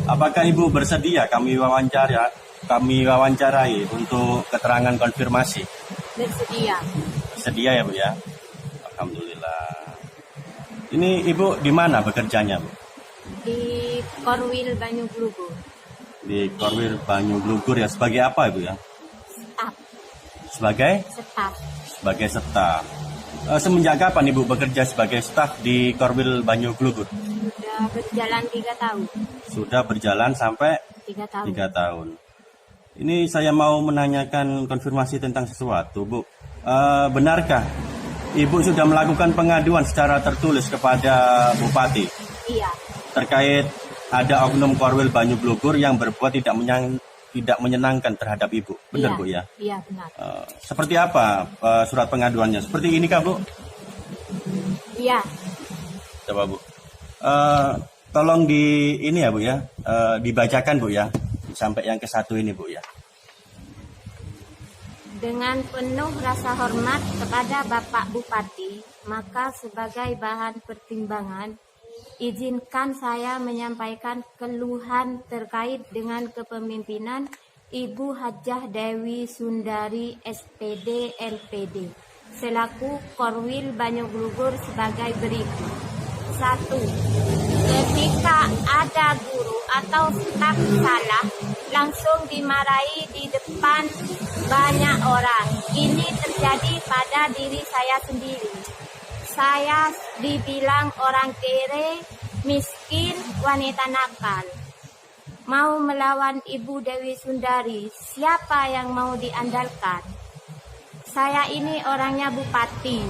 Apakah Ibu bersedia kami wawancarai untuk keterangan konfirmasi? Bersedia. Bersedia ya Bu ya? Alhamdulillah. Ini Ibu di mana bekerjanya Bu? Di Korwil Banyuglugur. Di Korwil Banyuglugur ya, sebagai apa Ibu ya? Staf. Sebagai? Staf. Sebagai staf. Semenjak kapan Ibu bekerja sebagai staf di Korwil Banyuglugur? Sudah berjalan 3 tahun. Sudah berjalan sampai 3 tahun. 3 tahun. Ini saya mau menanyakan konfirmasi tentang sesuatu, Bu. Benarkah Ibu sudah melakukan pengaduan secara tertulis kepada Bupati? Iya. Terkait ada oknum Korwil Banyuglugur yang berbuat tidak menyenangkan terhadap Ibu. Benar Iya. Bu ya? Iya benar. Seperti apa surat pengaduannya? Seperti ini kah Bu? Iya. Coba Bu. Tolong ini ya Bu ya, dibacakan Bu ya, sampai yang ke-1 ini Bu ya. Dengan penuh rasa hormat kepada Bapak Bupati, maka sebagai bahan pertimbangan, izinkan saya menyampaikan keluhan terkait dengan kepemimpinan Ibu Hajah Dewi Sundari SPD LPD selaku Korwil Banyuglugur sebagai berikut. 1. Ketika ada guru atau staf salah, langsung dimarahi di depan banyak orang. Ini terjadi pada diri saya sendiri. Saya dibilang orang kere, miskin, wanita nakal. Mau melawan Ibu Dewi Sundari, siapa yang mau diandalkan? Saya ini orangnya bupati.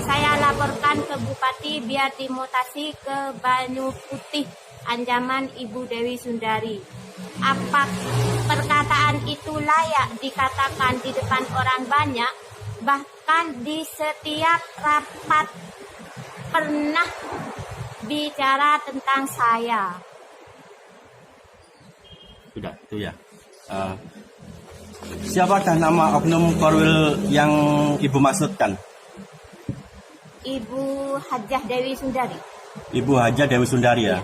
Saya laporkan ke bupati biar dimutasi ke Banyu Putih, ancaman Ibu Dewi Sundari. Apa perkataan itu layak dikatakan di depan orang banyak? Bahkan di setiap rapat pernah bicara tentang saya. Sudah, itu ya. Siapakah nama oknum Korwil yang Ibu maksudkan? Ibu Hajah Dewi Sundari. Ibu Hajah Dewi Sundari ya.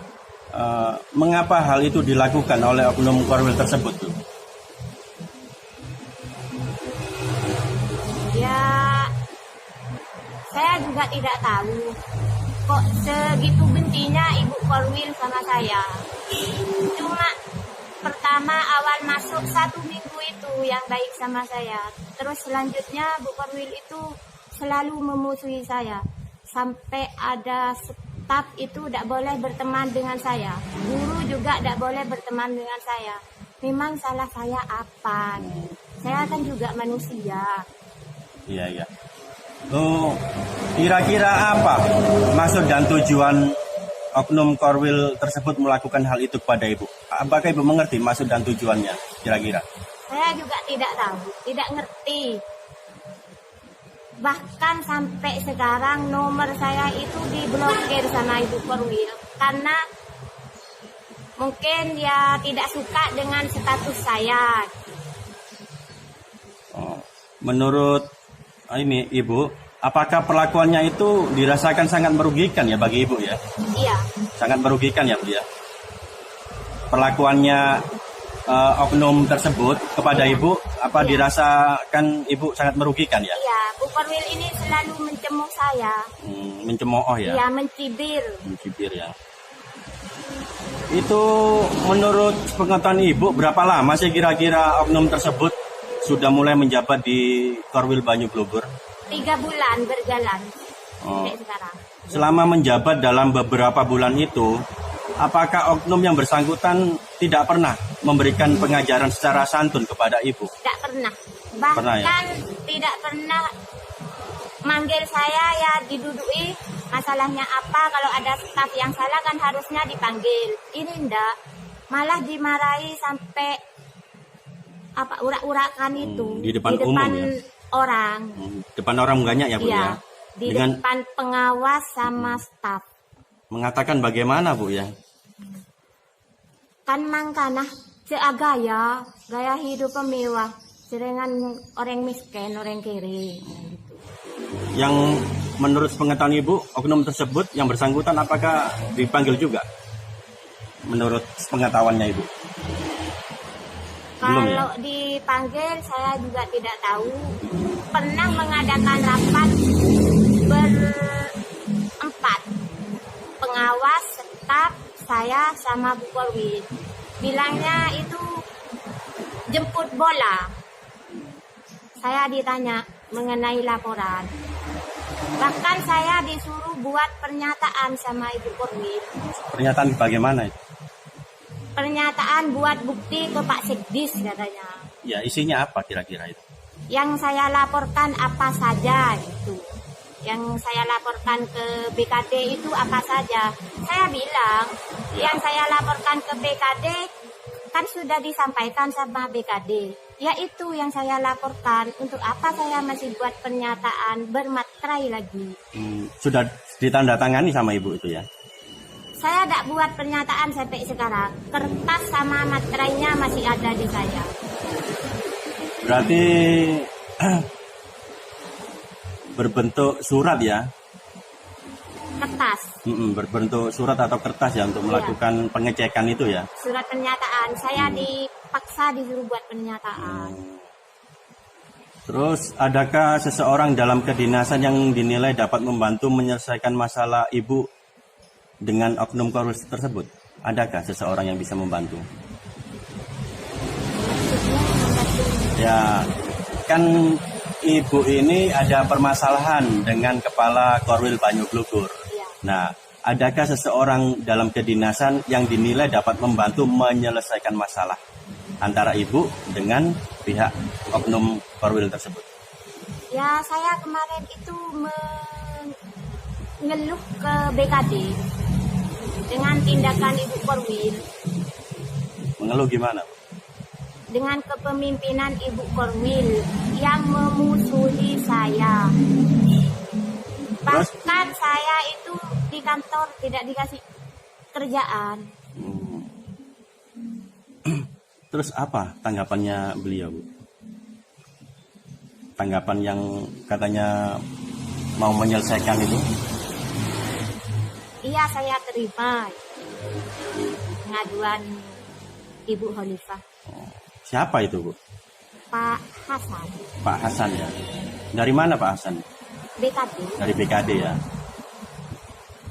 Mengapa hal itu dilakukan oleh oknum Korwil tersebut tuh? Ya, saya juga tidak tahu. Kok segitu bencinya Ibu Korwil sama saya. Cuma pertama awal masuk 1 minggu itu yang baik sama saya. Terus selanjutnya Bu Korwil itu selalu memusuhi saya. Sampai ada staf itu tidak boleh berteman dengan saya. Guru juga tidak boleh berteman dengan saya. Memang salah saya apa? Saya kan juga manusia. Iya, iya. Kira-kira apa maksud dan tujuan oknum Korwil tersebut melakukan hal itu kepada Ibu? Apakah Ibu mengerti maksud dan tujuannya kira-kira? Saya juga tidak tahu, tidak ngerti. Bahkan sampai sekarang nomor saya itu diblokir sama Ibu Korwil karena mungkin dia tidak suka dengan status saya. Menurut ini Ibu, apakah perlakuannya itu dirasakan sangat merugikan ya bagi Ibu ya? Iya. Sangat merugikan ya Bu ya? Perlakuannya oknum tersebut kepada Ibu, apa dirasakan Ibu sangat merugikan ya? Iya, Bu Korwil ini selalu mencemooh saya. Mencemooh ya? Iya, mencibir. Mencibir ya. Itu menurut pengetahuan Ibu, berapa lama sih kira-kira oknum tersebut sudah mulai menjabat di Korwil Banyuglugur? 3 bulan berjalan sampai sekarang. Selama menjabat dalam beberapa bulan itu, apakah oknum yang bersangkutan tidak pernah memberikan pengajaran secara santun kepada Ibu? Tidak pernah. Bahkan Pernah, ya? tidak pernah manggil saya ya didudui. Masalahnya apa? Kalau ada staf yang salah kan harusnya dipanggil. Ini enggak. Malah dimarahi sampai urak-urakan itu di depan umum ya? Orang. Depan orang banyak ya Bu Iya, ya? di Dengan depan pengawas sama staf. mengatakan bagaimana Bu ya? Kan mangkana seagaya gaya hidup mewah serengan orang miskin, orang kiri. Yang menurut pengetahuan Ibu, oknum tersebut yang bersangkutan apakah dipanggil juga? menurut pengetahuannya Ibu? Belum ya? Kalau dipanggil saya juga tidak tahu. Pernah mengadakan rapat berempat, pengawas, staf, saya sama Bu Korwil. Bilangnya itu jemput bola. Saya ditanya mengenai laporan. Bahkan saya disuruh buat pernyataan sama Ibu Korwil. Pernyataan bagaimana itu? Pernyataan buat bukti ke Pak Sekdis katanya. Ya, isinya apa kira-kira itu? Yang saya laporkan apa saja itu. Yang saya laporkan ke BKD itu apa saja. Saya bilang yang saya laporkan ke BKD kan sudah disampaikan sama BKD. Ya itu yang saya laporkan. Untuk apa saya masih buat pernyataan bermaterai lagi? Sudah ditandatangani sama Ibu itu ya? Saya tidak buat pernyataan sampai sekarang. Kertas sama materainya masih ada di saya. Berarti berbentuk surat ya? Kertas. Berbentuk surat atau kertas ya untuk melakukan pengecekan itu ya? Surat pernyataan. Saya dipaksa disuruh buat pernyataan. Terus adakah seseorang dalam kedinasan yang dinilai dapat membantu menyelesaikan masalah Ibu dengan oknum Korwil tersebut? Adakah seseorang yang bisa membantu? Ya, kan Ibu ini ada permasalahan dengan Kepala Korwil Banyuglugur. Iya. Nah, adakah seseorang dalam kedinasan yang dinilai dapat membantu menyelesaikan masalah antara Ibu dengan pihak oknum Korwil tersebut? Ya, saya kemarin itu mengeluh ke BKD dengan tindakan Ibu Korwil. Mengeluh gimana? Dengan kepemimpinan Ibu Korwil yang memusuhi saya. Bahkan saya itu di kantor tidak dikasih kerjaan. Terus apa tanggapannya beliau, Bu? Tanggapan yang katanya mau menyelesaikan itu? Iya, saya terima pengaduan Ibu Khalifah. Siapa itu, Bu? Pak Hasan. Pak Hasan ya. Dari mana Pak Hasan? BKD. Dari BKD ya.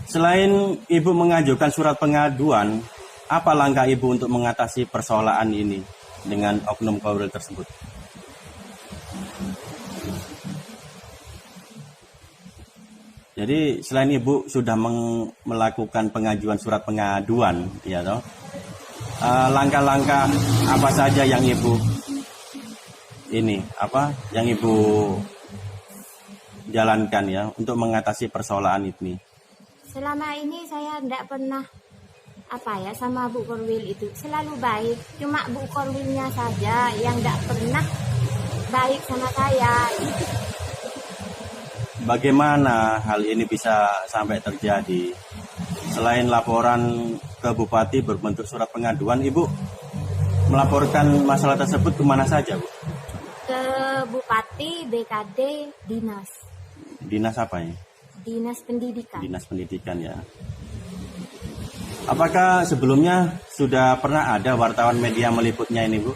Selain Ibu mengajukan surat pengaduan, apa langkah Ibu untuk mengatasi persoalan ini dengan oknum Korwil tersebut? Jadi selain Ibu sudah melakukan pengajuan surat pengaduan, ya toh, langkah-langkah apa saja yang Ibu jalankan ya untuk mengatasi persoalan ini? Selama ini saya tidak pernah sama Bu Korwil itu selalu baik. Cuma Bu Korwilnya saja yang tidak pernah baik sama saya. Bagaimana hal ini bisa sampai terjadi? Selain laporan ke Bupati berbentuk surat pengaduan, Ibu melaporkan masalah tersebut kemana saja, Bu? Ke Bupati, BKD, Dinas. Dinas apa ya? Dinas Pendidikan. Dinas Pendidikan ya. Apakah sebelumnya sudah pernah ada wartawan media meliputnya ini, Bu?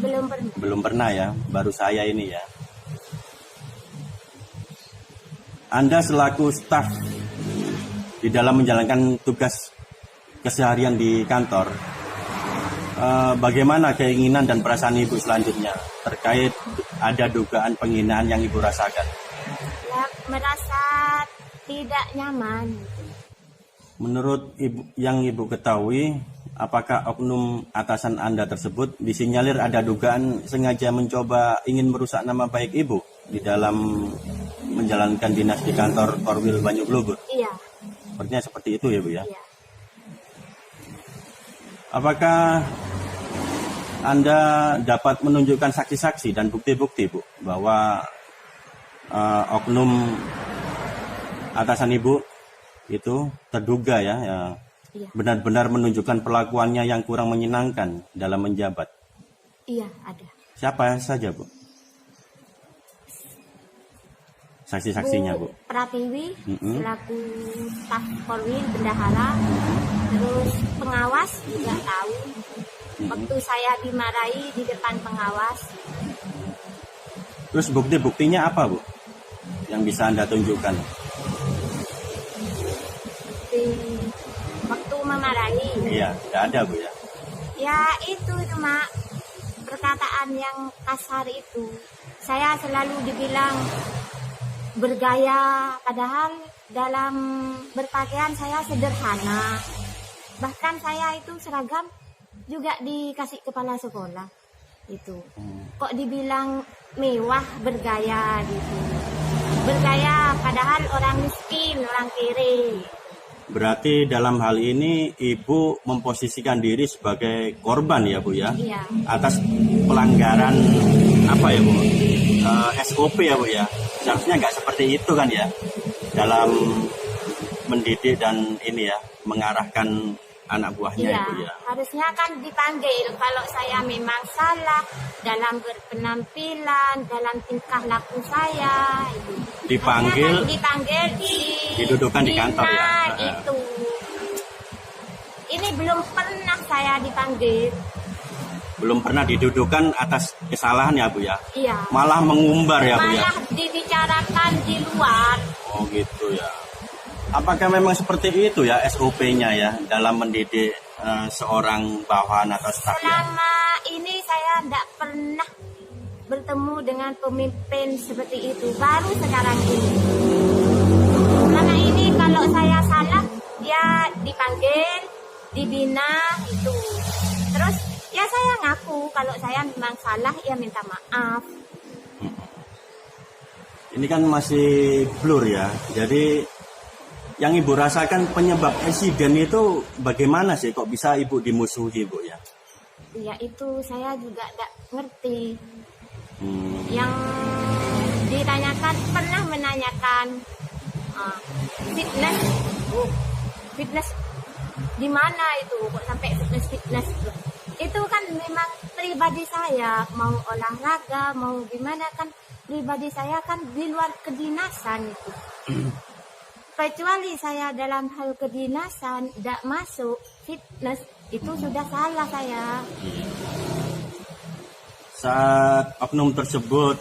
Belum pernah. Belum pernah ya, baru saya ini ya. Anda selaku staf di dalam menjalankan tugas keseharian di kantor, bagaimana keinginan dan perasaan Ibu selanjutnya terkait ada dugaan penghinaan yang Ibu rasakan? Ya, merasa tidak nyaman. Menurut Ibu, yang Ibu ketahui, apakah oknum atasan Anda tersebut disinyalir ada dugaan sengaja mencoba ingin merusak nama baik Ibu di dalam menjalankan dinas di kantor Korwil Banyuglugur? Iya. Sepertinya seperti itu ya, Bu ya? Iya. Apakah Anda dapat menunjukkan saksi-saksi dan bukti-bukti, Bu, bahwa oknum atasan Ibu itu terduga ya, Iya. benar-benar menunjukkan perlakuannya yang kurang menyenangkan dalam menjabat? Iya, ada. Siapa saja, Bu? saksi-saksinya, Bu? Pratiwi Mm-mm. selaku staf Korwil bendahara, terus pengawas juga tahu. Waktu saya dimarahi di depan pengawas. Terus bukti-buktinya apa, Bu? Yang bisa Anda tunjukkan? Waktu memarahi. Iya, tidak ada, Bu ya. Ya itu cuma perkataan yang kasar itu. Saya selalu dibilang bergaya, padahal dalam berpakaian saya sederhana. Bahkan saya itu seragam juga dikasih kepala sekolah. Itu. Kok dibilang mewah, bergaya gitu. Bergaya padahal orang miskin, orang kere. Berarti dalam hal ini Ibu memposisikan diri sebagai korban ya, Bu ya? Iya. Atas pelanggaran apa ya, Bu? SOP ya, Bu ya? Seharusnya nggak seperti itu kan ya? Dalam mendidik dan ini ya, mengarahkan anak buahnya Iya, Ibu ya? harusnya kan dipanggil kalau saya memang salah dalam berpenampilan, dalam tingkah laku saya. Itu. Dipanggil, Harusnya kan dipanggil, didudukan di kantor ya? Itu. Ini belum pernah saya dipanggil. Belum pernah didudukan atas kesalahan ya, Bu ya? Iya. Malah mengumbar ya, Bu ya? Malah dibicarakan di luar. Oh gitu ya. Apakah memang seperti itu ya SOP-nya ya dalam mendidik seorang bawahan atau staf ya? Selama ini saya tidak pernah bertemu dengan pemimpin seperti itu. Baru sekarang ini. Selama ini kalau saya salah, ya dipanggil, dibina, itu. Terus ya saya ngaku kalau saya memang salah, ya minta maaf. Ini kan masih blur ya. Jadi yang Ibu rasakan penyebab insiden itu bagaimana sih? Kok bisa Ibu dimusuhi, Bu ya? Ya itu saya juga tidak ngerti. Yang ditanyakan, pernah menanyakan fitness. Fitness di mana itu? Kok sampai fitness? Itu kan memang pribadi saya, mau olahraga, mau gimana kan pribadi saya kan di luar kedinasan itu. Kecuali saya dalam hal kedinasan tidak masuk fitness, itu sudah salah saya. Saat oknum tersebut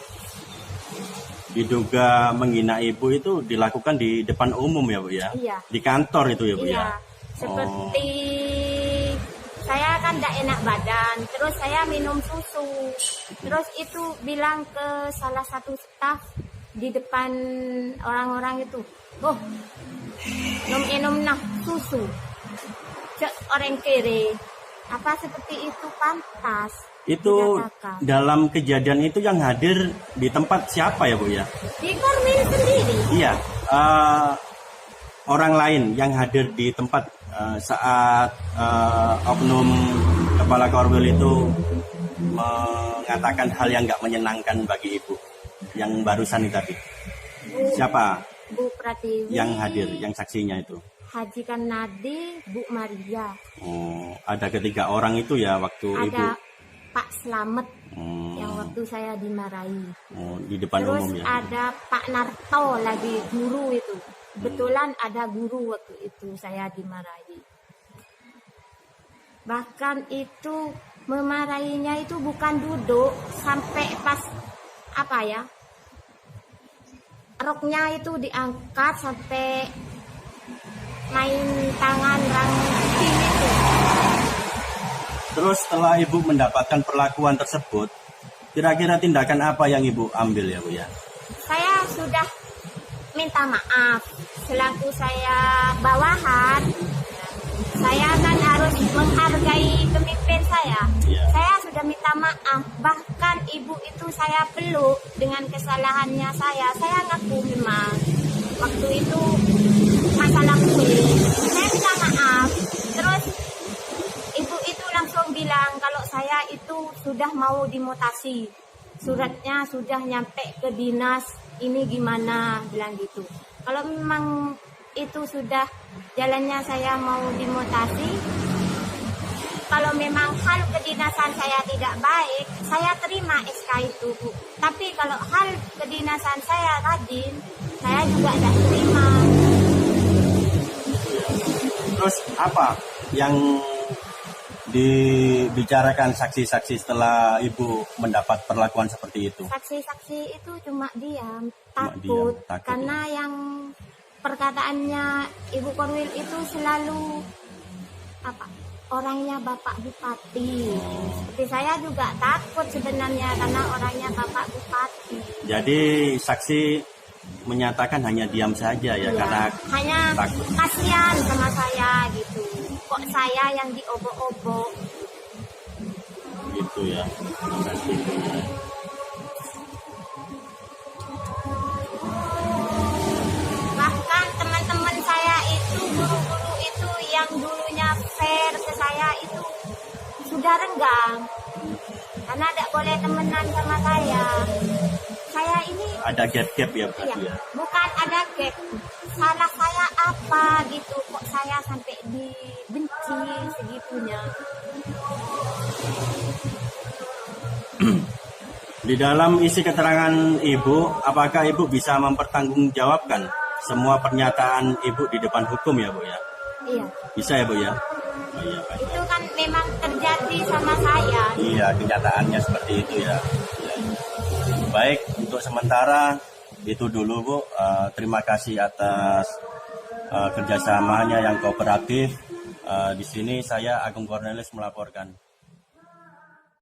diduga menghina Ibu itu dilakukan di depan umum ya, Bu ya? Iya. Di kantor itu ya, Bu Iya, ya? seperti saya kan tidak enak badan, terus saya minum susu, terus itu bilang ke salah satu staf di depan orang-orang itu, oh, minum nah susu, cek orang kere, apa seperti itu pantas? Itu dikatakan. dalam kejadian itu yang hadir di tempat siapa ya, Bu ya? Di Korwil sendiri. Iya, orang lain yang hadir di tempat saat oknum kepala Korwil itu mengatakan hal yang nggak menyenangkan bagi Ibu, yang barusan itu tadi. Siapa Bu Pratiwi. yang hadir, yang saksinya itu? Haji Kanadi, Bu Maria. Oh, ada ketiga orang itu ya waktu Ibu. Ada Pak Slamet yang waktu saya dimarahi. Oh, di depan Terus umum ya. ada Pak Narto lagi guru itu. Kebetulan ada guru waktu itu saya dimarahi. Bahkan itu memarahinya itu bukan duduk sampai pas apa ya? Roknya itu diangkat sampai main tangan rangting itu. Terus setelah Ibu mendapatkan perlakuan tersebut, kira-kira tindakan apa yang Ibu ambil ya, Bu ya? Saya sudah minta maaf selaku saya bawahan. Saya kan harus menghargai pemimpin saya. Iya. Saya sudah minta maaf. Bahkan ibu itu saya peluk dengan kesalahannya saya. Saya ngaku memang waktu itu masalah kue. Saya minta maaf. Terus ibu itu langsung bilang kalau saya itu sudah mau dimutasi. Suratnya sudah nyampe ke dinas. Ini gimana, bilang gitu. Kalau memang itu sudah jalannya saya mau dimutasi, kalau memang hal kedinasan saya tidak baik, saya terima SK itu, Bu. Tapi kalau hal kedinasan saya rajin, saya juga tidak terima. Terus apa yang dibicarakan saksi-saksi setelah Ibu mendapat perlakuan seperti itu? Saksi-saksi itu cuma diam, diam, takut. takut, Karena yang perkataannya Ibu Korwil itu selalu orangnya Bapak Bupati. Seperti saya juga takut sebenarnya karena orangnya Bapak Bupati. Jadi saksi menyatakan hanya diam saja ya, karena hanya takut. kasihan sama saya gitu. Kok saya yang diobok-obok Gitu ya. Terima kasih. Bahkan teman-teman saya itu, guru-guru itu yang dulunya fair ke saya itu sudah renggang karena tidak boleh temenan sama saya. Saya ini Ada gap-gap ya berarti ya? bukan ada gap, salah saya apa gitu, kok saya sampai dibenci segitunya. Di dalam isi keterangan Ibu, apakah Ibu bisa mempertanggungjawabkan semua pernyataan Ibu di depan hukum ya Bu ya? Iya, Bisa ya Bu ya? Oh, iya, baik. itu kan memang terjadi sama saya. Iya, kenyataannya seperti itu ya. Iya. Baik, untuk sementara itu dulu Bu. Terima kasih atas kerjasamanya yang kooperatif. Di sini saya Agung Cornelis melaporkan.